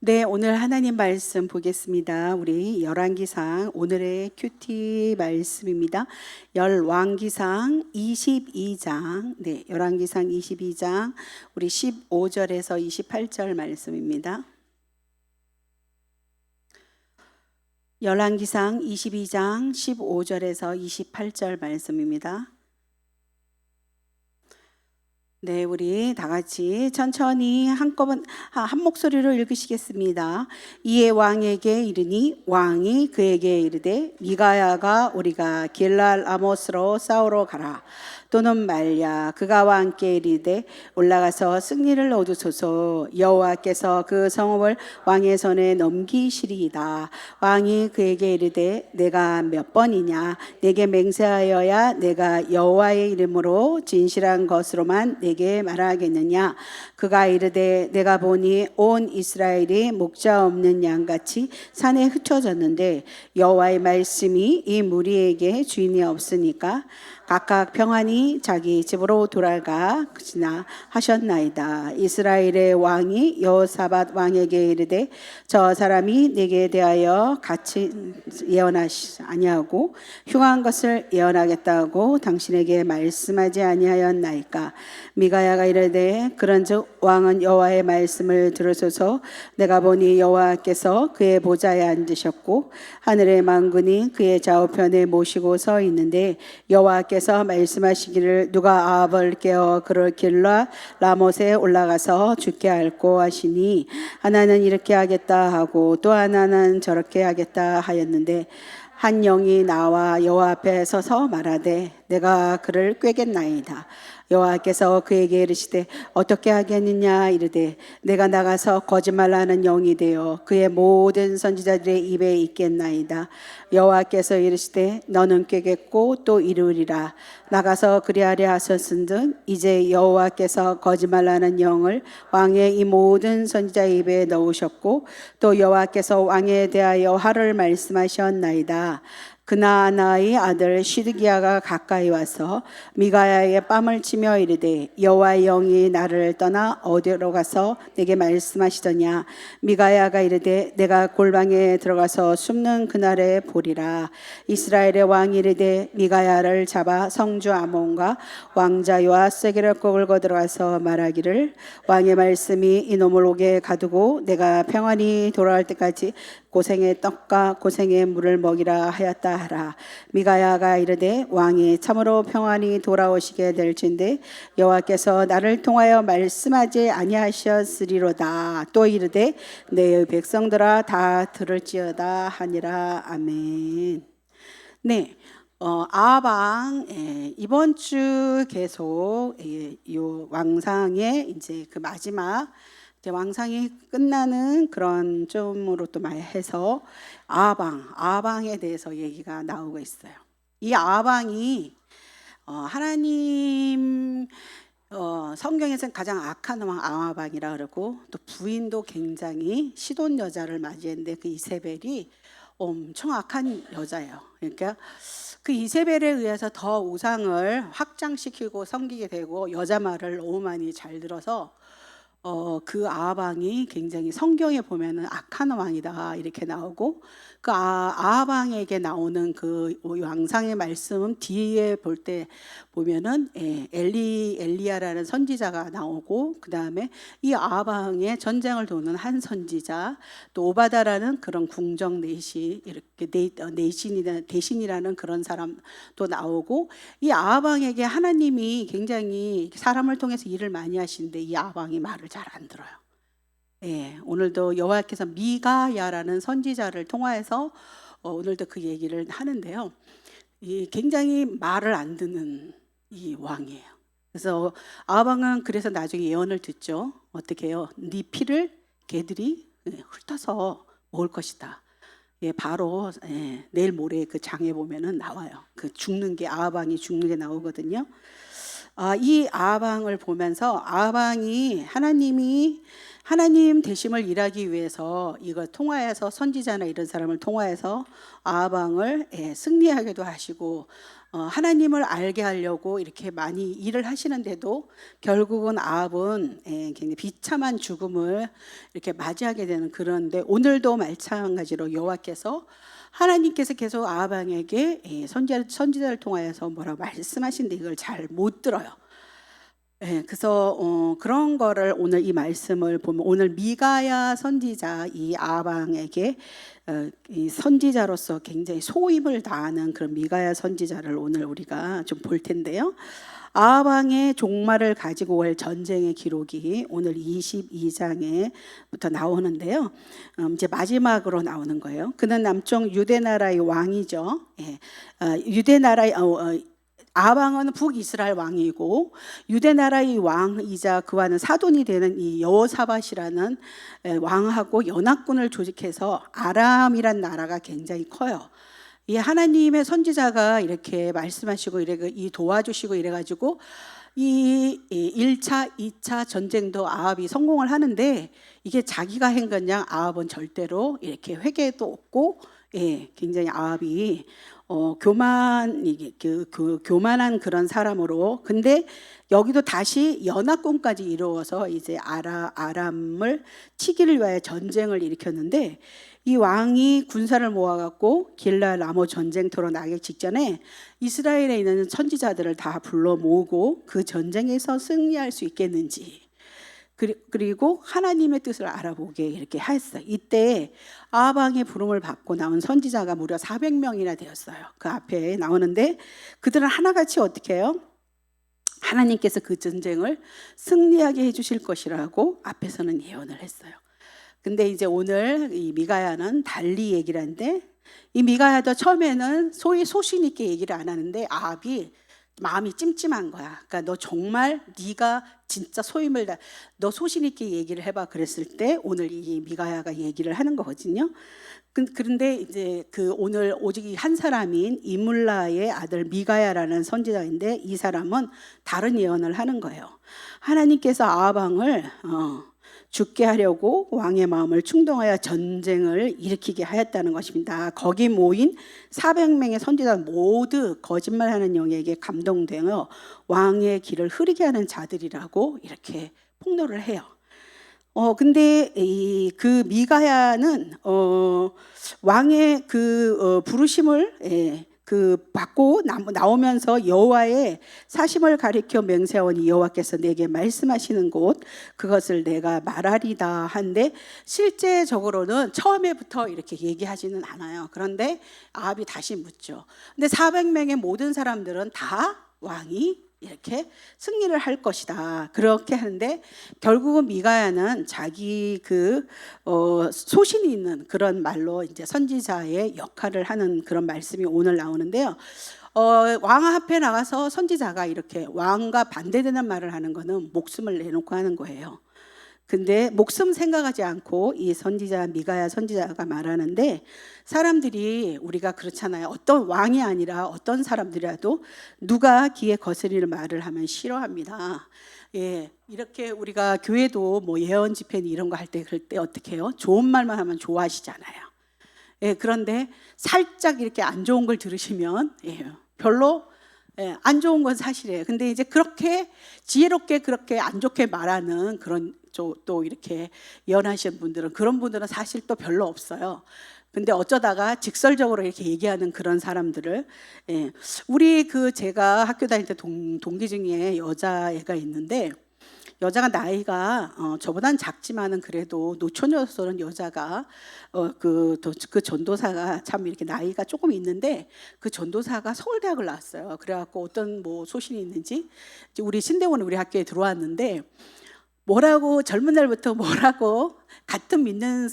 네, 오늘 하나님 말씀 보겠습니다. 우리 열왕기상 오늘의 큐티 말씀입니다. 열왕기상 22장, 네, 열왕기상 22장 우리 15절에서 28절 말씀입니다. 열왕기상 22장 15절에서 28절 말씀입니다. 네, 우리 다 같이 천천히 한꺼번에 한 목소리로 읽으시겠습니다. 이에 왕에게 이르니 왕이 그에게 이르되 미가야가 우리가 길랄 아못으로 싸우러 가라. 또는 말랴 그가 왕께 이르되 올라가서 승리를 얻으소서. 여호와께서 그 성읍을 왕의 손에 넘기시리이다. 왕이 그에게 이르되 내가 몇 번이냐 내게 맹세하여야 내가 여호와의 이름으로 진실한 것으로만 내게 말하겠느냐. 그가 이르되 내가 보니 온 이스라엘이 목자 없는 양같이 산에 흩어졌는데 여호와의 말씀이 이 무리에게 주인이 없으니까 각각 평안히 자기 집으로 돌아가 그치나 하셨나이다. 이스라엘의 왕이 여호사밧 왕에게 이르되 저 사람이 내게 대하여 같이 예언하시 아니하고 흉한 것을 예언하겠다고 당신에게 말씀하지 아니하였나이까. 미가야가 이르되 그런즉 왕은 여호와의 말씀을 들으소서. 내가 보니 여호와께서 그의 보좌에 앉으셨고 하늘의 만군이 그의 좌우편에 모시고 서 있는데 여호와께서 말씀하시기를 누가 아합을 깨어 그를 길라 라못에 올라가서 죽게 할꼬 하시니 하나는 이렇게 하겠다 하고 또 하나는 저렇게 하겠다 하였는데 한 영이 나와 여호와 앞에 서서 말하되 내가 그를 꾀겠나이다. 여호와께서 그에게 이르시되 어떻게 하겠느냐 이르되 내가 나가서 거짓말하는 영이 되어 그의 모든 선지자들의 입에 있겠나이다. 여호와께서 이르시되 너는 꾀겠고 또 이루리라. 나가서 그리하려 하셨은즉 이제 여호와께서 거짓말하는 영을 왕의 이 모든 선지자의 입에 넣으셨고 또 여호와께서 왕에 대하여 화를 말씀하셨나이다. 그나아나의 아들 시드기야가 가까이 와서 미가야의 뺨을 치며 이르되 여호와의 영이 나를 떠나 어디로 가서 내게 말씀하시더냐. 미가야가 이르되 내가 골방에 들어가서 숨는 그날에 보리라. 이스라엘의 왕이 이르되 미가야를 잡아 성주 아몬과 왕자 요아스에게를 끌고 들어가서 말하기를 왕의 말씀이 이놈을 옥에 가두고 내가 평안히 돌아올 때까지 고생의 떡과 고생의 물을 먹이라 하였다 하라. 미가야가 이르되 왕이 참으로 평안히 돌아오시게 될진데 여호와께서 나를 통하여 말씀하지 아니하셨으리로다. 또 이르되 내 백성들아 다 들을지어다 하니라. 아멘. 네. 아합 이번 주 계속 요 왕상의 이제 그 마지막 이제 왕상이 끝나는 그런 점으로 또 해서 아합에 대해서 얘기가 나오고 있어요. 이 아합이 하나님 성경에서는 가장 악한 왕 아합이라 그러고 또 부인도 굉장히 시돈 여자를 맞이했는데 그 이세벨이 엄청 악한 여자예요. 그러니까 그 이세벨에 의해서 더 우상을 확장시키고 섬기게 되고 여자 말을 너무 많이 잘 들어서 그 아합이 굉장히 성경에 보면은 악한 왕이다 이렇게 나오고 그 아합에게 나오는 그 왕상의 말씀은 뒤에 볼 때 보면은 엘리야라는 선지자가 나오고 그 다음에 이 아합의 전쟁을 도는 한 선지자 또 오바다라는 그런 궁정 내시 이렇게 대신이라는 그런 사람도 나오고 이 아합에게 하나님이 굉장히 사람을 통해서 일을 많이 하시는데 이 아합이 말을 잘 안 들어요. 오늘도 여호와께서 미가야라는 선지자를 통하여서 오늘도 그 얘기를 하는데요. 굉장히 말을 안 듣는 이 왕이에요. 그래서 아합은 그래서 나중에 예언을 듣죠. 어떻게 해요? 네 피를 개들이 훑어서 먹을 것이다. 바로 내일 모레 그 장에 보면은 나와요. 그 죽는 게 아합이 죽는 게 나오거든요. 이 아합을 보면서 아합이 하나님 대심을 일하기 위해서 이걸 통하여서 선지자나 이런 사람을 통하여서 아합을 승리하게도 하시고 하나님을 알게 하려고 이렇게 많이 일을 하시는데도 결국은 아합은 굉장히 비참한 죽음을 이렇게 맞이하게 되는, 그런데 오늘도 마찬가지로 여호와께서 하나님께서 계속 아합 왕에게 선지자를 통하여서 뭐라고 말씀하시는데 이걸 잘 못 들어요. 그래서 그런 거를 오늘 이 말씀을 보면, 오늘 미가야 선지자, 이 아합 왕에게 이 선지자로서 굉장히 소임을 다하는 그런 미가야 선지자를 오늘 우리가 좀 볼 텐데요. 아합 왕의 종말을 가지고 올 전쟁의 기록이 오늘 22장에부터 나오는데요. 이제 마지막으로 나오는 거예요. 그는 남쪽 유대 나라의 왕이죠. 유대 나라의 아합 왕은 북이스라엘 왕이고, 유대 나라의 왕이자 그와는 사돈이 되는 이 여호사밧이라는 왕하고 연합군을 조직해서 아람이란 나라가 굉장히 커요. 이 하나님의 선지자가 이렇게 말씀하시고 이 도와주시고 이래가지고 이 1차, 2차 전쟁도 아합이 성공을 하는데, 이게 자기가 한 거냐? 아합은 절대로 이렇게 회개도 없고, 굉장히 아합이 교만한 그런 사람으로, 근데 여기도 다시 연합군까지 이루어서 이제 아람을 치기를 위하여 전쟁을 일으켰는데, 이 왕이 군사를 모아갖고 길랄 라모 전쟁터로 나기 직전에 이스라엘에 있는 선지자들을 다 불러 모으고 그 전쟁에서 승리할 수 있겠는지, 그리고 하나님의 뜻을 알아보게 이렇게 했어요. 이때 아합 왕의 부름을 받고 나온 선지자가 무려 400명이나 되었어요. 그 앞에 나오는데, 그들은 하나같이 어떻게 해요? 하나님께서 그 전쟁을 승리하게 해주실 것이라고 앞에서는 예언을 했어요. 근데 이제 오늘 이 미가야는 달리 얘기를 하는데, 이 미가야도 처음에는 소신 있게 얘기를 안 하는데 아합이 마음이 찜찜한 거야. 그러니까 너 정말 네가 진짜 소임을 다, 너 소신 있게 얘기를 해봐. 그랬을 때 오늘 이 미가야가 얘기를 하는 거거든요. 그런데 이제 오늘 오직 한 사람인 이물라의 아들 미가야라는 선지자인데, 이 사람은 다른 예언을 하는 거예요. 하나님께서 아합 왕을 죽게 하려고 왕의 마음을 충동하여 전쟁을 일으키게 하였다는 것입니다. 거기 모인 400명의 선지자 모두 거짓말하는 영에게 감동되어 왕의 길을 흐리게 하는 자들이라고 이렇게 폭로를 해요. 근데 그 미가야는 왕의 부르심을 받고 나오면서 여호와의 사심을 가리켜 맹세하오니 여호와께서 내게 말씀하시는 곳 그것을 내가 말하리다 한데, 실제적으로는 처음에부터 이렇게 얘기하지는 않아요. 그런데 아합이 다시 묻죠. 근데 400명의 모든 사람들은 다 왕이 이렇게 승리를 할 것이다 그렇게 하는데, 결국은 미가야는 자기 소신이 있는 그런 말로 이제 선지자의 역할을 하는 그런 말씀이 오늘 나오는데요. 왕 앞에 나가서 선지자가 이렇게 왕과 반대되는 말을 하는 거는 목숨을 내놓고 하는 거예요. 근데 목숨 생각하지 않고 이 선지자 미가야 선지자가 말하는데, 사람들이 우리가 그렇잖아요. 어떤 왕이 아니라 어떤 사람들이라도 누가 귀에 거스리는 말을 하면 싫어합니다. 이렇게 우리가 교회도 뭐 예언 집회 이런 거 할 때 그럴 때 어떻게 해요? 좋은 말만 하면 좋아하시잖아요. 그런데 살짝 이렇게 안 좋은 걸 들으시면 별로 안 좋은 건 사실이에요. 근데 이제 그렇게 지혜롭게 그렇게 안 좋게 말하는 그런 또 이렇게 예언하시는 분들은, 그런 분들은 사실 또 별로 없어요. 근데 어쩌다가 직설적으로 이렇게 얘기하는 그런 사람들을, 우리 제가 학교 다닐 때 동기 중에 여자애가 있는데, 여자가 나이가 저보단 작지만은 그래도 노처녀로서는 여자가 그 전도사가 참 이렇게 나이가 조금 있는데, 그 전도사가 서울대학을 나왔어요. 그래갖고 어떤 뭐 소신이 있는지 우리 신대원 우리 학교에 들어왔는데, 뭐라고 젊은 날부터 뭐라고 같은 믿는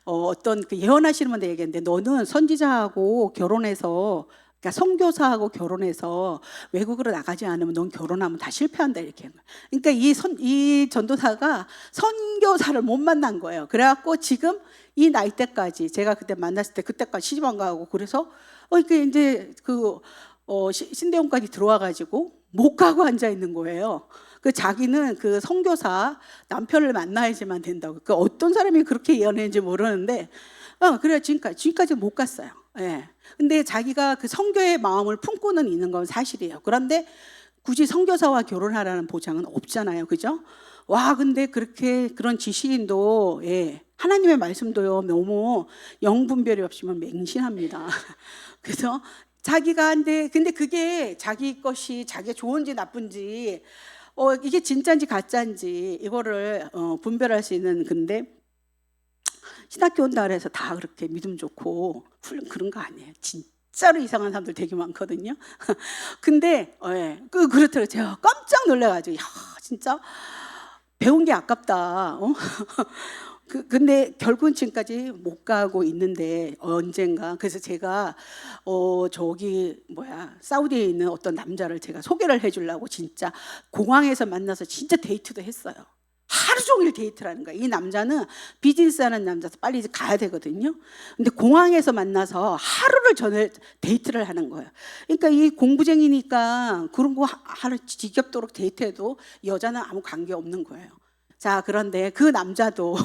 어떤 예언하시는 분들 얘기했는데, 너는 선지자하고 결혼해서, 그러니까 선교사하고 결혼해서 외국으로 나가지 않으면 넌 결혼하면 다 실패한다 이렇게 한 거예요. 그러니까 이 전도사가 선교사를 못 만난 거예요. 그래갖고 지금 이 나이대까지, 제가 그때 만났을 때 그때까지 시집 안 가고, 그래서 이제 신대원까지 들어와가지고 못 가고 앉아 있는 거예요. 자기는 선교사 남편을 만나야지만 된다고. 어떤 사람이 그렇게 예언했는지 모르는데, 그래 지금까지 못 갔어요. 예. 근데 자기가 그 선교의 마음을 품고는 있는 건 사실이에요. 그런데 굳이 선교사와 결혼하라는 보장은 없잖아요. 그죠? 와, 근데 그렇게 그런 지식인도, 예, 하나님의 말씀도요, 너무 영분별이 없으면 맹신합니다. 그래서 자기가 근데 그게 자기 것이 자기가 좋은지 나쁜지, 이게 진짜인지 가짜인지 이거를 분별할 수 있는. 근데 신학교 온다 그래서 다 그렇게 믿음 좋고 그런 거 아니에요. 진짜로 이상한 사람들 되게 많거든요. 근데 예, 그렇더라고요. 제가 깜짝 놀라가지고, 야, 진짜 배운 게 아깝다. 근데 결국은 지금까지 못 가고 있는데 언젠가. 그래서 제가 저기 사우디에 있는 어떤 남자를 제가 소개를 해주려고 진짜 공항에서 만나서 진짜 데이트도 했어요. 하루 종일 데이트라는 거예요. 이 남자는 비즈니스하는 남자서 빨리 이제 가야 되거든요. 근데 공항에서 만나서 하루를 전에 데이트를 하는 거예요. 그러니까 이 공부쟁이니까 그런 거 하루 지겹도록 데이트해도 여자는 아무 관계 없는 거예요. 자, 그런데 그 남자도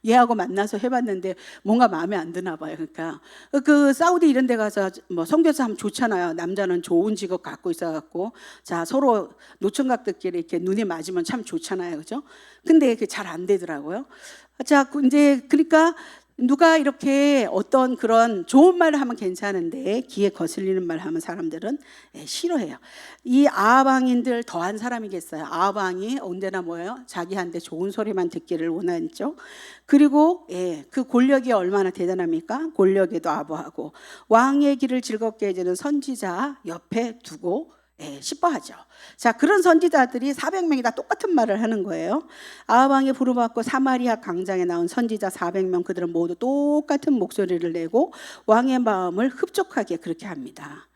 얘하고 만나서 해봤는데 뭔가 마음에 안 드나 봐요. 그러니까 그 사우디 이런 데 가서 뭐 선교사 하면 좋잖아요. 남자는 좋은 직업 갖고 있어갖고, 자, 서로 노총각들끼리 이렇게 눈이 맞으면 참 좋잖아요. 그죠? 근데 그게 잘 안 되더라고요. 자, 이제 그러니까 누가 이렇게 어떤 그런 좋은 말을 하면 괜찮은데 귀에 거슬리는 말을 하면 사람들은 싫어해요. 이 아합왕인들 더한 사람이겠어요. 아합왕이 언제나 뭐예요? 자기한테 좋은 소리만 듣기를 원했죠. 그리고 그 권력이 얼마나 대단합니까? 권력에도 아부하고 왕의 길을 즐겁게 해주는 선지자 옆에 두고 시뻐하죠. 자, 그런 선지자들이 400명이 다 똑같은 말을 하는 거예요. 아합왕이 부름받고 사마리아 광장에 나온 선지자 400명, 그들은 모두 똑같은 목소리를 내고 왕의 마음을 흡족하게 그렇게 합니다.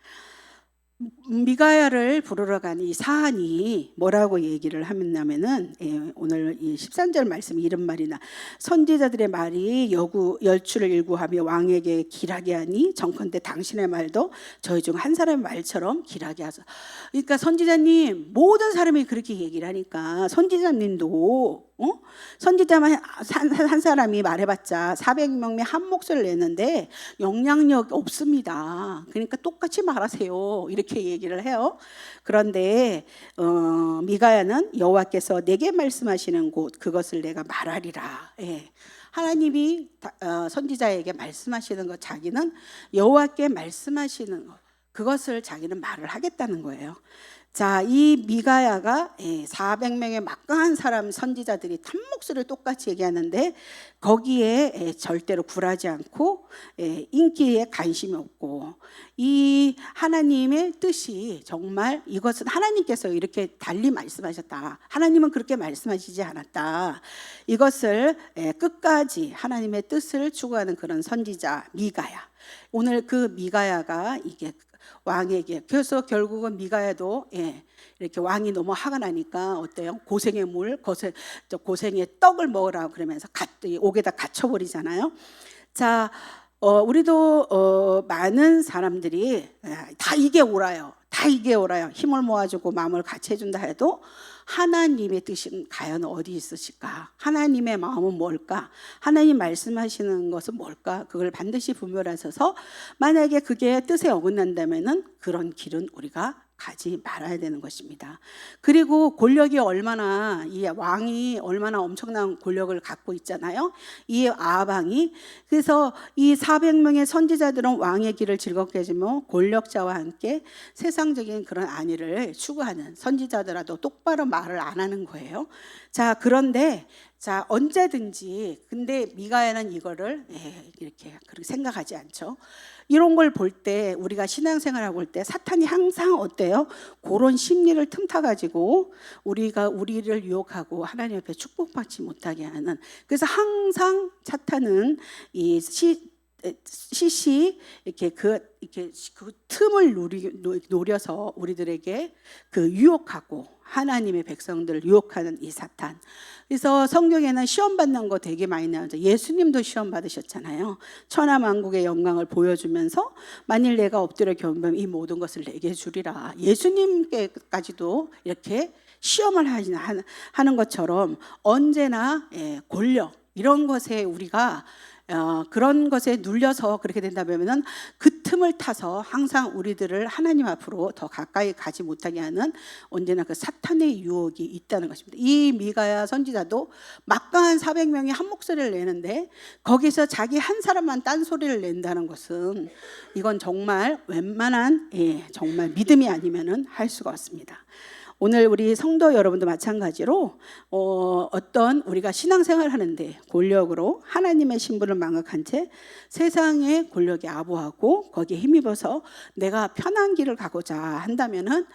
미가야를 부르러 간 이 사안이 뭐라고 얘기를 하냐면은, 오늘 이 13절 말씀 이런 말이나 선지자들의 말이 열추를 일구하며 왕에게 길하게 하니 정컨대 당신의 말도 저희 중 한 사람의 말처럼 길하게 하소서. 그러니까 선지자님, 모든 사람이 그렇게 얘기를 하니까 선지자님도 선지자만 한 사람이 말해봤자 400명이 한 목소리를 내는데 영향력 없습니다. 그러니까 똑같이 말하세요. 이렇게 얘기를 해요. 그런데 미가야는 여호와께서 내게 말씀하시는 곳 그것을 내가 말하리라. 하나님이 선지자에게 말씀하시는 것, 자기는 여호와께 말씀하시는 것, 그것을 자기는 말을 하겠다는 거예요. 자, 이 미가야가 400명의 막강한 사람 선지자들이 한 목소리를 똑같이 얘기하는데 거기에 절대로 굴하지 않고 인기에 관심이 없고, 이 하나님의 뜻이 정말 이것은 하나님께서 이렇게 달리 말씀하셨다, 하나님은 그렇게 말씀하시지 않았다, 이것을 끝까지 하나님의 뜻을 추구하는 그런 선지자 미가야. 오늘 그 미가야가 이게 왕에게, 그래서 결국은 미가야도 이렇게 왕이 너무 화가 나니까 어때요? 고생의 고생의 떡을 먹으라고 그러면서 옥에다 갇혀버리잖아요. 자, 우리도 많은 사람들이 다 이게 옳아요, 다 이게 옳아요, 힘을 모아주고 마음을 같이 해준다 해도 하나님의 뜻은 과연 어디 있으실까? 하나님의 마음은 뭘까? 하나님 말씀하시는 것은 뭘까? 그걸 반드시 분별하셔서 만약에 그게 뜻에 어긋난다면은 그런 길은 우리가 가지 말아야 되는 것입니다. 그리고 권력이 얼마나, 이 왕이 얼마나 엄청난 권력을 갖고 있잖아요. 이 아합왕이. 그래서 이 400명의 선지자들은 왕의 길을 즐겁게 해주며 권력자와 함께 세상적인 그런 안위를 추구하는 선지자들라도 똑바로 말을 안 하는 거예요. 자, 그런데 자, 언제든지, 근데 미가야는 이거를 이렇게 그렇게 생각하지 않죠. 이런 걸 볼 때, 우리가 신앙생활을 볼 때 사탄이 항상 어때요? 그런 심리를 틈타가지고 우리를 유혹하고 하나님 앞에 축복받지 못하게 하는. 그래서 항상 사탄은 이 이렇게 그 틈을 노려서 우리들에게 그 유혹하고 하나님의 백성들을 유혹하는 이 사탄. 그래서 성경에는 시험 받는 거 되게 많이 나오죠. 예수님도 시험 받으셨잖아요. 천하만국의 영광을 보여주면서 만일 내가 엎드려 경배하면 이 모든 것을 내게 주리라. 예수님께까지도 이렇게 시험을 하는 것처럼 언제나 권력 이런 것에 우리가 그런 것에 눌려서 그렇게 된다면은 그 틈을 타서 항상 우리들을 하나님 앞으로 더 가까이 가지 못하게 하는 언제나 그 사탄의 유혹이 있다는 것입니다. 이 미가야 선지자도 막강한 400명이 한 목소리를 내는데 거기서 자기 한 사람만 딴소리를 낸다는 것은 이건 정말 웬만한 정말 믿음이 아니면은 할 수가 없습니다. 오늘 우리 성도 여러분도 마찬가지로 어떤 우리가 신앙생활 하는데 권력으로 하나님의 신분을 망각한 채 세상의 권력에 아부하고 거기에 힘입어서 내가 편한 길을 가고자 한다면은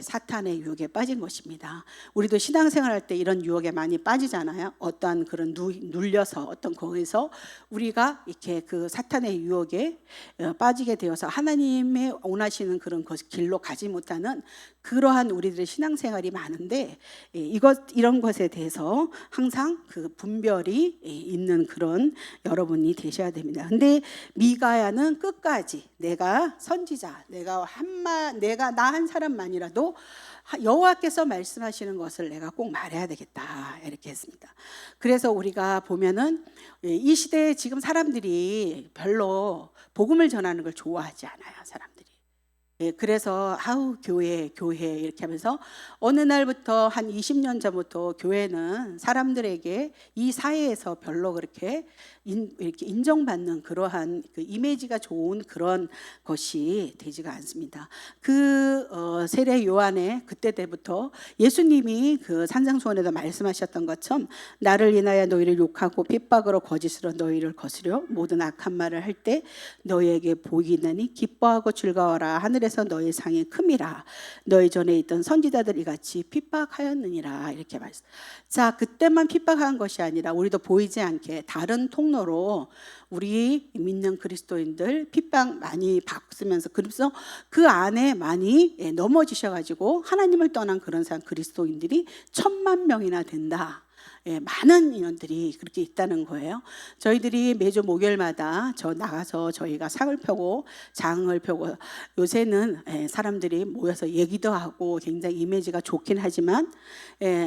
사탄의 유혹에 빠진 것입니다. 우리도 신앙생활 할 때 이런 유혹에 많이 빠지잖아요. 어떠한 그런 눌려서 어떤 거기서 우리가 이렇게 그 사탄의 유혹에 빠지게 되어서 하나님의 원하시는 그런 길로 가지 못하는 그러한 우리들의 신앙생활이 많은데 이런 것에 대해서 항상 그 분별이 있는 그런 여러분이 되셔야 됩니다. 근데 미가야는 끝까지 내가 선지자, 내가 나 한 사람만이라도 여호와께서 말씀하시는 것을 내가 꼭 말해야 되겠다 이렇게 했습니다. 그래서 우리가 보면은 이 시대에 지금 사람들이 별로 복음을 전하는 걸 좋아하지 않아요. 사람들이. 그래서 교회 이렇게 하면서 어느 날부터 한 20년 전부터 교회는 사람들에게 이 사회에서 별로 그렇게 이렇게 인정받는 그러한 그 이미지가 좋은 그런 것이 되지가 않습니다. 그 세례 요한의 그때 때부터 예수님이 그 산상수훈에도 말씀하셨던 것처럼 나를 인하여 너희를 욕하고 핍박으로 거짓으로 너희를 거스려 모든 악한 말을 할 때 너희에게 복이 있나니 기뻐하고 즐거워라 하늘에서 너희 상이 큼이라 너희 전에 있던 선지자들이 같이 핍박하였느니라 이렇게 말씀. 자, 그때만 핍박한 것이 아니라 우리도 보이지 않게 다른 통로로 우리 믿는 그리스도인들 핍박 많이 받으면서 그래서 그 안에 많이 넘어지셔가지고 하나님을 떠난 그런 사람 그리스도인들이 1000만 명이나 된다. 많은 인원들이 그렇게 있다는 거예요. 저희들이 매주 목요일마다 나가서 저희가 상을 펴고 장을 펴고 요새는 사람들이 모여서 얘기도 하고 굉장히 이미지가 좋긴 하지만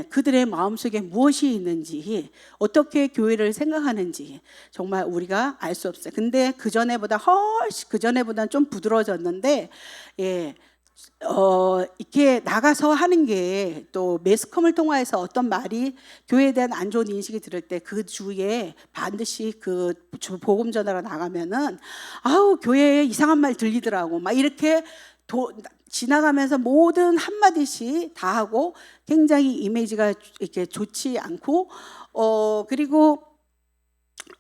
그들의 마음속에 무엇이 있는지 어떻게 교회를 생각하는지 정말 우리가 알 수 없어요. 근데 그전에보다 좀 부드러워졌는데 이렇게 나가서 하는 게 또 매스컴을 통해서 어떤 말이 교회에 대한 안 좋은 인식이 들을 때 그 주에 반드시 그 복음 전하러 나가면은 교회에 이상한 말 들리더라고 막 이렇게 지나가면서 모든 한마디씩 다 하고 굉장히 이미지가 이렇게 좋지 않고 그리고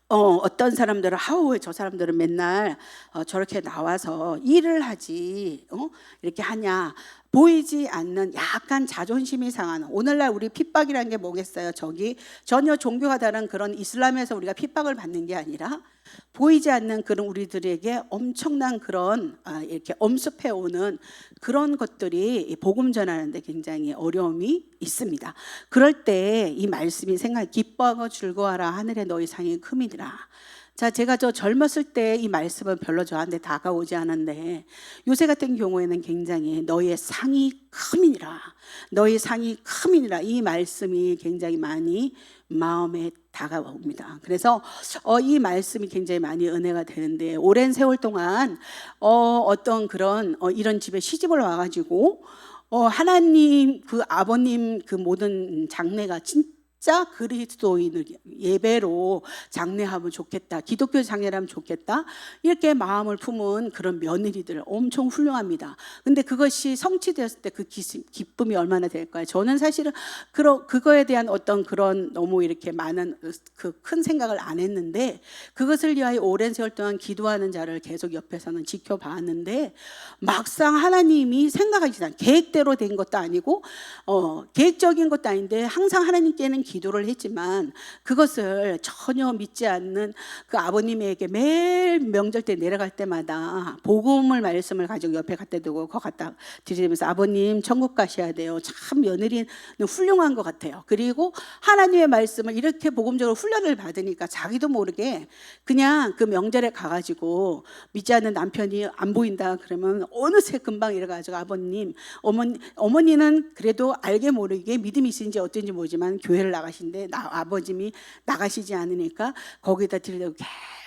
어떤 사람들은 왜 저 사람들은 맨날 저렇게 나와서 일을 하지 이렇게 하냐 보이지 않는 약간 자존심이 상하는 오늘날 우리 핍박이라는 게 뭐겠어요? 저기 전혀 종교가 다른 그런 이슬람에서 우리가 핍박을 받는 게 아니라 보이지 않는 그런 우리들에게 엄청난 그런 이렇게 엄습해 오는 그런 것들이 복음 전하는데 굉장히 어려움이 있습니다. 그럴 때 이 말씀이 기뻐하고 즐거워하라 하늘에 너희 상이 큼이니라. 자, 제가 젊었을 때 이 말씀은 별로 저한테 다가오지 않았는데 요새 같은 경우에는 굉장히 너희의 상이 큼이니라 너희 상이 큼이니라 이 말씀이 굉장히 많이 마음에 다가옵니다. 그래서 이 말씀이 굉장히 많이 은혜가 되는데 오랜 세월 동안 어떤 그런 이런 집에 시집을 와가지고 하나님 그 아버님 그 모든 장례가 진짜 그리스도인을 예배로 장례하면 좋겠다. 기독교 장례라면 좋겠다. 이렇게 마음을 품은 그런 며느리들 엄청 훌륭합니다. 근데 그것이 성취되었을 때 그 기쁨이 얼마나 될까요? 저는 사실은 그거에 대한 어떤 그런 너무 이렇게 많은 그 큰 생각을 안 했는데 그것을 위하여 오랜 세월 동안 기도하는 자를 계속 옆에서는 지켜봤는데 막상 하나님이 생각하지 않은 계획대로 된 것도 아니고 계획적인 것도 아닌데 항상 하나님께는 기도를 했지만 그것을 전혀 믿지 않는 그 아버님에게 매일 명절 때 내려갈 때마다 복음을 말씀을 가지고 옆에 갖다 두고 그거 갖다 드리면서 아버님 천국 가셔야 돼요. 참 며느리는 훌륭한 것 같아요. 그리고 하나님의 말씀을 이렇게 복음적으로 훈련을 받으니까 자기도 모르게 그냥 그 명절에 가가지고 믿지 않는 남편이 안 보인다 그러면 어느새 금방 이래가지고 아버님 어머니는 그래도 알게 모르게 믿음이 있는지 어쩐지 모르지만 교회를 나가신데 아버님이 나가시지 않으니까 거기다 드리려고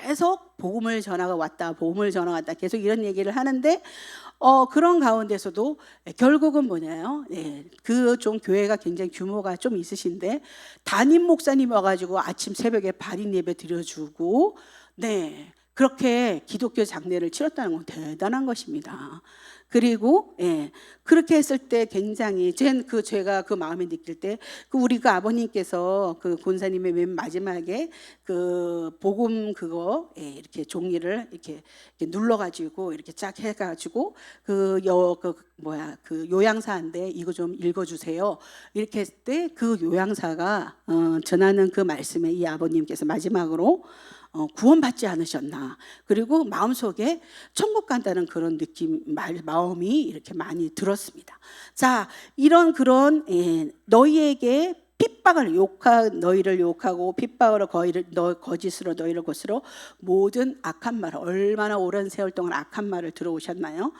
계속 복음을 전화가 왔다, 복음을 전화가 왔다, 계속 이런 얘기를 하는데 그런 가운데서도 결국은 뭐냐요? 그 좀 교회가 굉장히 규모가 좀 있으신데 담임 목사님 와가지고 아침 새벽에 발인 예배 드려주고, 그렇게 기독교 장례를 치렀다는 건 대단한 것입니다. 그리고 그렇게 했을 때 굉장히 제가 그 마음에 느낄 때 우리 그 아버님께서 그 권사님의 맨 마지막에 그 복음 그거 이렇게 종이를 이렇게 눌러가지고 이렇게 쫙 해가지고 그 요양사인데 이거 좀 읽어주세요. 이렇게 했을 때 그 요양사가 전하는 그 말씀에 이 아버님께서 마지막으로 구원받지 않으셨나, 그리고 마음속에 천국 간다는 그런 느낌, 마음이 이렇게 많이 들었습니다. 자, 그런 너희에게 너희를 욕하고 핍박으로 거짓으로 너희를 거스러 모든 악한 말을, 얼마나 오랜 세월 동안 악한 말을 들어오셨나요?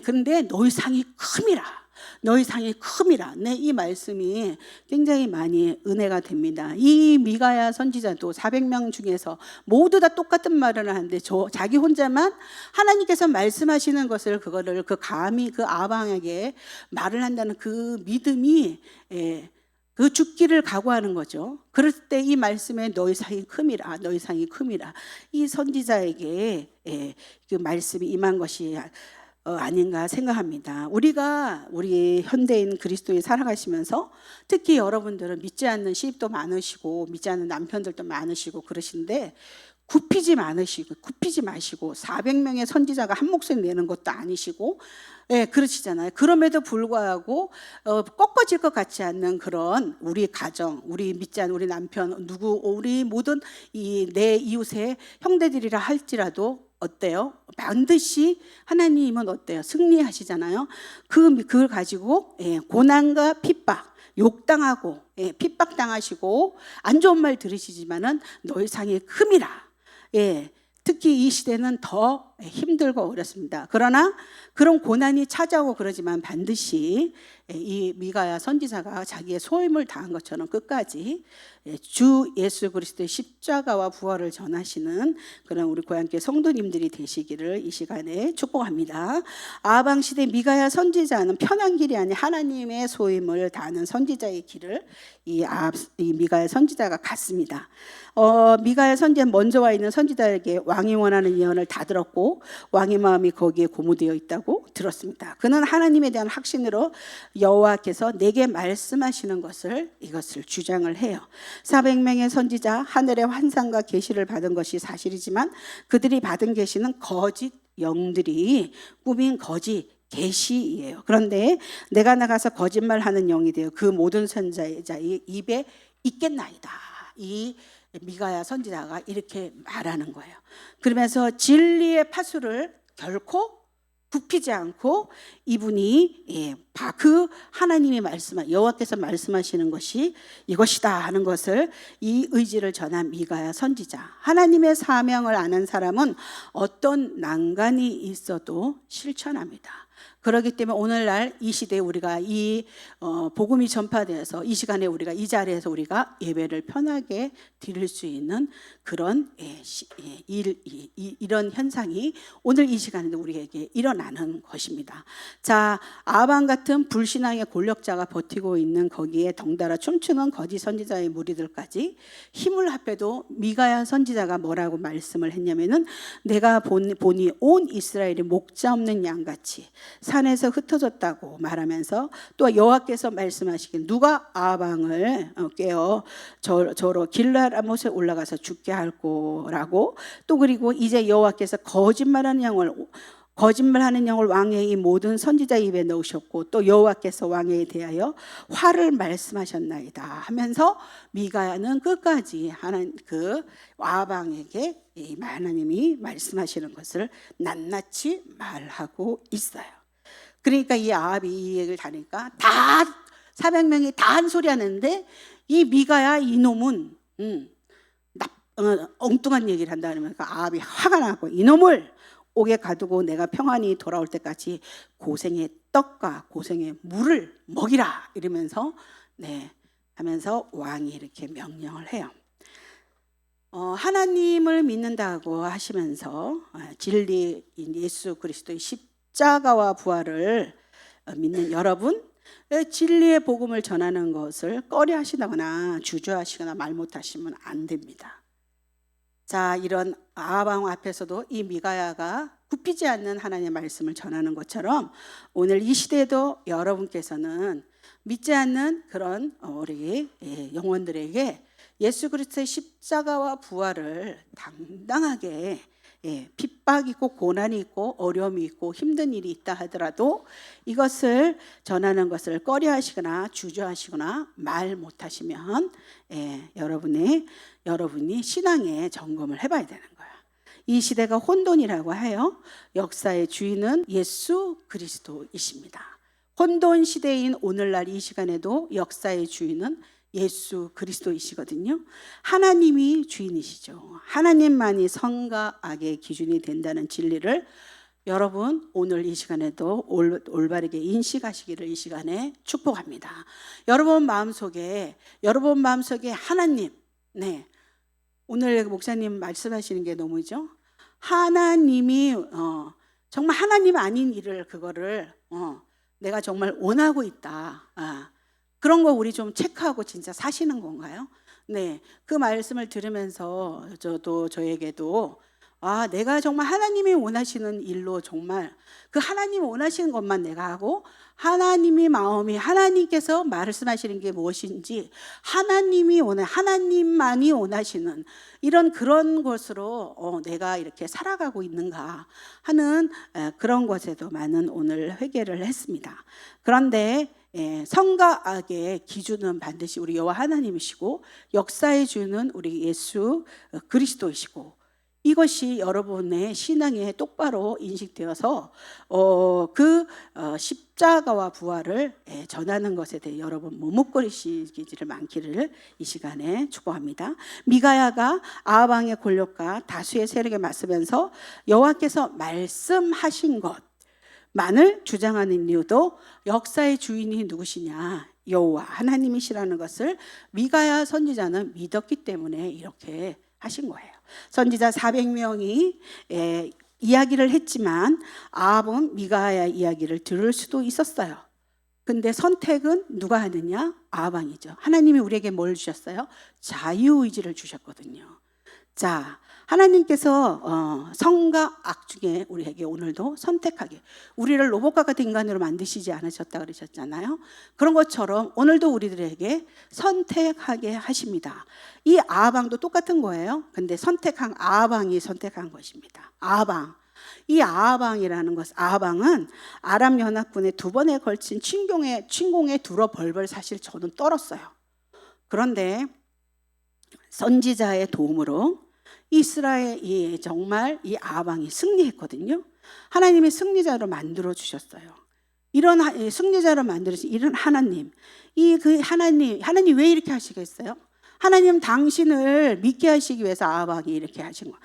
근데 너희 상이 큼이라. 너희 상이 큼이라. 이 말씀이 굉장히 많이 은혜가 됩니다. 이 미가야 선지자도 400명 중에서 모두 다 똑같은 말을 하는데 자기 혼자만 하나님께서 말씀하시는 것을 그거를 감히 그 아방에게 말을 한다는 그 믿음이 그 죽기를 각오하는 거죠. 그럴 때 이 말씀에 너희 상이 큼이라, 너희 상이 큼이라, 이 선지자에게 그 말씀이 임한 것이 아닌가 생각합니다. 우리 현대인 그리스도인 살아가시면서 특히 여러분들은 믿지 않는 시집도 많으시고 믿지 않는 남편들도 많으시고 그러신데 굽히지 마시고 400명의 선지자가 한 목소리 내는 것도 아니시고 그러시잖아요. 그럼에도 불구하고 꺾어질 것 같지 않는 그런 우리 가정, 우리 믿지 않는 우리 남편, 우리 모든 내 이웃의 형제들이라 할지라도 어때요? 반드시 하나님은 어때요? 승리하시잖아요. 그걸 가지고 고난과 핍박, 욕당하고 핍박당하시고 안 좋은 말 들으시지만은 너희 상이 큼이라. 특히 이 시대는 더 힘들고 어렵습니다. 그러나 그런 고난이 찾아오고 그러지만 반드시 이 미가야 선지자가 자기의 소임을 다한 것처럼 끝까지 주 예수 그리스도의 십자가와 부활을 전하시는 그런 우리 고향교회 성도님들이 되시기를 이 시간에 축복합니다. 아방 시대 미가야 선지자는 편한 길이 아닌 하나님의 소임을 다하는 선지자의 길을 이 미가야 선지자가 갔습니다. 미가야 선지자는 먼저 와 있는 선지자에게 왕이 원하는 예언을 다 들었고 왕의 마음이 거기에 고무되어 있다고 들었습니다. 그는 하나님에 대한 확신으로 여호와께서 내게 말씀하시는 이것을 주장을 해요. 400명의 선지자, 하늘의 환상과 계시를 받은 것이 사실이지만 그들이 받은 계시는 거짓 영들이 꾸민 거짓 계시예요. 그런데 내가 나가서 거짓말하는 영이 되어 그 모든 선지자의 입에 있겠나이다. 이 미가야 선지자가 이렇게 말하는 거예요. 그러면서 진리의 파수를 결코 굽히지 않고 이분이 그 하나님이 여호와께서 말씀하시는 것이 이것이다 하는 것을 이 의지를 전한 미가야 선지자. 하나님의 사명을 아는 사람은 어떤 난간이 있어도 실천합니다. 그렇기 때문에 오늘날 이 시대에 우리가 이 복음이 전파되어서 이 시간에 우리가 이 자리에서 우리가 예배를 편하게 드릴 수 있는 그런 이런 현상이 오늘 이 시간에도 우리에게 일어나는 것입니다. 자, 아방 같은 불신앙의 권력자가 버티고 있는 거기에 덩달아 춤추는 거짓 선지자의 무리들까지 힘을 합해도 미가야 선지자가 뭐라고 말씀을 했냐면은 내가 보니 온 이스라엘이 목자 없는 양같이 산에서 흩어졌다고 말하면서 또 여호와께서 말씀하시길 누가 아방을 깨어 저로 길르앗못에 올라가서 죽게 할 거라고, 또 그리고 이제 여호와께서 거짓말하는 영을 왕의 이 모든 선지자 입에 넣으셨고 또 여호와께서 왕에 대하여 화를 말씀하셨나이다 하면서 미가야는 끝까지 그 아방에게 하나님이 말씀하시는 것을 낱낱이 말하고 있어요. 그러니까 이 아합이 이 얘기를 하니까 다 400명이 다 한 소리 하는데 이 미가야 이놈은 엉뚱한 얘기를 한다 그러니까 아합이 화가 나고 이놈을 옥에 가두고 내가 평안히 돌아올 때까지 고생의 떡과 고생의 물을 먹이라 이러면서 하면서 왕이 이렇게 명령을 해요. 하나님을 믿는다고 하시면서 진리인 예수 그리스도의 십자가와 부활을 믿는 여러분, 진리의 복음을 전하는 것을 꺼려 하시거나 주저하시거나 말 못하시면 안 됩니다. 자, 이런 아합 왕 앞에서도 이 미가야가 굽히지 않는 하나님의 말씀을 전하는 것처럼 오늘 이 시대에도 여러분께서는 믿지 않는 그런 우리 영혼들에게 예수 그리스도의 십자가와 부활을 당당하게, 핍박이 있고 고난이 있고 어려움이 있고 힘든 일이 있다 하더라도 이것을 전하는 것을 꺼려하시거나 주저하시거나 말 못하시면 여러분이 신앙의 점검을 해봐야 되는 거야. 이 시대가 혼돈이라고 해요. 역사의 주인은 예수 그리스도이십니다. 혼돈 시대인 오늘날 이 시간에도 역사의 주인은 예수 그리스도이시거든요. 하나님이 주인이시죠. 하나님만이 선과 악의 기준이 된다는 진리를 여러분 오늘 이 시간에도 올바르게 인식하시기를 이 시간에 축복합니다. 여러분 마음속에 하나님, 오늘 목사님 말씀하시는 게 너무죠. 하나님이 정말 하나님 아닌 일을 그거를 내가 정말 원하고 있다. 그런 거 우리 좀 체크하고 진짜 사시는 건가요? 네, 그 말씀을 들으면서 저에게도 내가 정말 하나님이 원하시는 일로 정말 그 하나님이 원하시는 것만 내가 하고 하나님이 마음이 하나님께서 말씀하시는 게 무엇인지 하나님만이 원하시는 그런 것으로 내가 이렇게 살아가고 있는가 하는 그런 것에도 많은 오늘 회개를 했습니다. 그런데 선과 악의 기준은 반드시 우리 여호와 하나님이시고 역사의 주는 우리 예수 그리스도이시고 이것이 여러분의 신앙에 똑바로 인식되어서 그 십자가와 부활을 전하는 것에 대해 여러분 머뭇거리시기를 많기를 이 시간에 축복합니다. 미가야가 아합 왕의 권력과 다수의 세력에 맞서면서 여호와께서 말씀하신 것만을 주장하는 이유도 역사의 주인이 누구시냐? 여호와 하나님이시라는 것을 미가야 선지자는 믿었기 때문에 이렇게 하신 거예요. 선지자 400명이 이야기를 했지만 아합은 미가야 이야기를 들을 수도 있었어요. 근데 선택은 누가 하느냐? 아합 왕이죠. 하나님이 우리에게 뭘 주셨어요? 자유의지를 주셨거든요. 자, 하나님께서 선과 악 중에 우리에게 오늘도 선택하게, 우리를 로봇과 같은 인간으로 만드시지 않으셨다 그러셨잖아요. 그런 것처럼 오늘도 우리들에게 선택하게 하십니다. 이 아합 왕도 똑같은 거예요. 근데 아합 왕이 선택한 것입니다. 아합 왕. 이 아합 왕이라는 것, 아합 왕은 아람 연합군의 2번에 걸친 침공에 둘어 벌벌 사실 저는 떨었어요. 그런데 선지자의 도움으로 이스라엘이 정말 이 아합 왕이 승리했거든요. 하나님이 승리자로 만들어 주셨어요. 이런 승리자로 만들어주신 이런 하나님, 하나님 왜 이렇게 하시겠어요? 하나님 당신을 믿게 하시기 위해서 아합 왕이 이렇게 하신 거예요.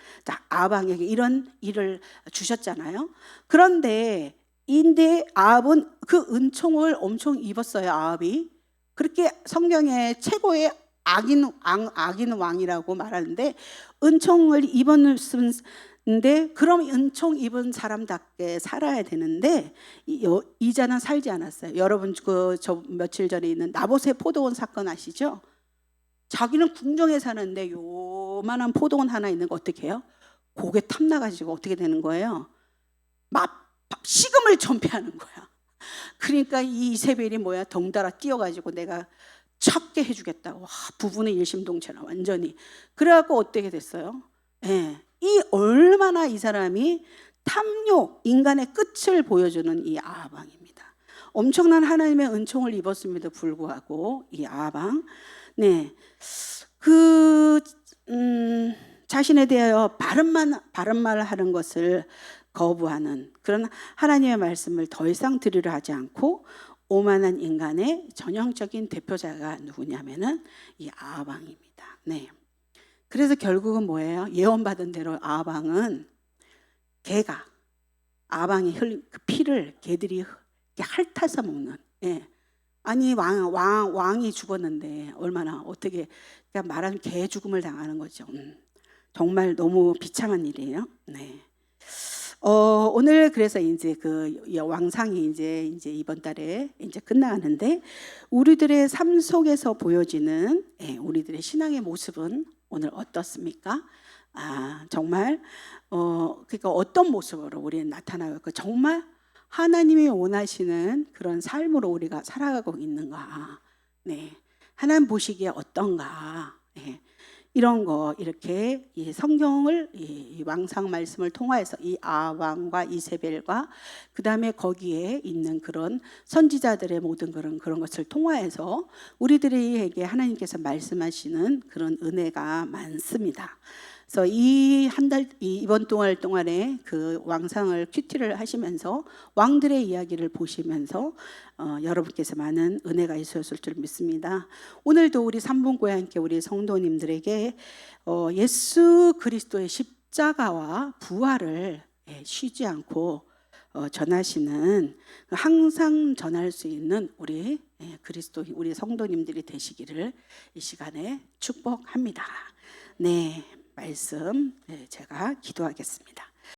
아합 왕에게 이런 일을 주셨잖아요. 그런데 아합은 그 은총을 엄청 입었어요. 아합이 그렇게 성경의 최고의 악인 왕이라고 말하는데 은총을 입었는데 그럼 은총 입은 사람답게 살아야 되는데 이자는 살지 않았어요. 여러분 저 며칠 전에 있는 나봇의 포도원 사건 아시죠? 자기는 궁정에 사는데 요만한 포도원 하나 있는 거 어떻게 해요? 고개 탐나가지고 어떻게 되는 거예요? 식음을 전폐하는 거야. 그러니까 이 이세벨이 덩달아 뛰어가지고 내가 찾게 해주겠다. 부부는 일심동체나 완전히. 그래갖고 어떻게 됐어요? 얼마나 이 사람이 탐욕, 인간의 끝을 보여주는 이 아합 왕입니다. 엄청난 하나님의 은총을 입었음에도 불구하고 이 아합 왕, 자신에 대하여 바른 말을 하는 것을 거부하는 그런 하나님의 말씀을 더 이상 들으려 하지 않고 오만한 인간의 전형적인 대표자가 누구냐면은 이 아합 왕입니다. 그래서 결국은 뭐예요? 예언받은 대로 아합 왕은 아합 왕이 흘린 그 피를 개들이 핥아서 먹는 아니 왕이 죽었는데 얼마나 어떻게 그냥 말하면 개 죽음을 당하는 거죠. 정말 너무 비참한 일이에요. 네. 오늘 그래서 이제 그 왕상이 이제 이번 달에 이제 끝나가는데 우리들의 삶 속에서 보여지는 우리들의 신앙의 모습은 오늘 어떻습니까? 정말 그러니까 어떤 모습으로 우리는 나타나고 정말 하나님이 원하시는 그런 삶으로 우리가 살아가고 있는가? 네, 하나님 보시기에 어떤가? 네. 이런 거 이렇게 이 성경을 이 왕상 말씀을 통하여서 이 아왕과 이세벨과 그 다음에 거기에 있는 그런 선지자들의 모든 그런 것을 통하여서 우리들에게 하나님께서 말씀하시는 그런 은혜가 많습니다. 그래서 이 한 달 이번 동안에 그 왕상을 큐티를 하시면서 왕들의 이야기를 보시면서 여러분께서 많은 은혜가 있었을 줄 믿습니다. 오늘도 우리 삼분교회 함께 우리 성도님들에게 예수 그리스도의 십자가와 부활을 쉬지 않고 전하시는 항상 전할 수 있는 우리 그리스도 우리 성도님들이 되시기를 이 시간에 축복합니다. 네. 말씀 제가 기도하겠습니다.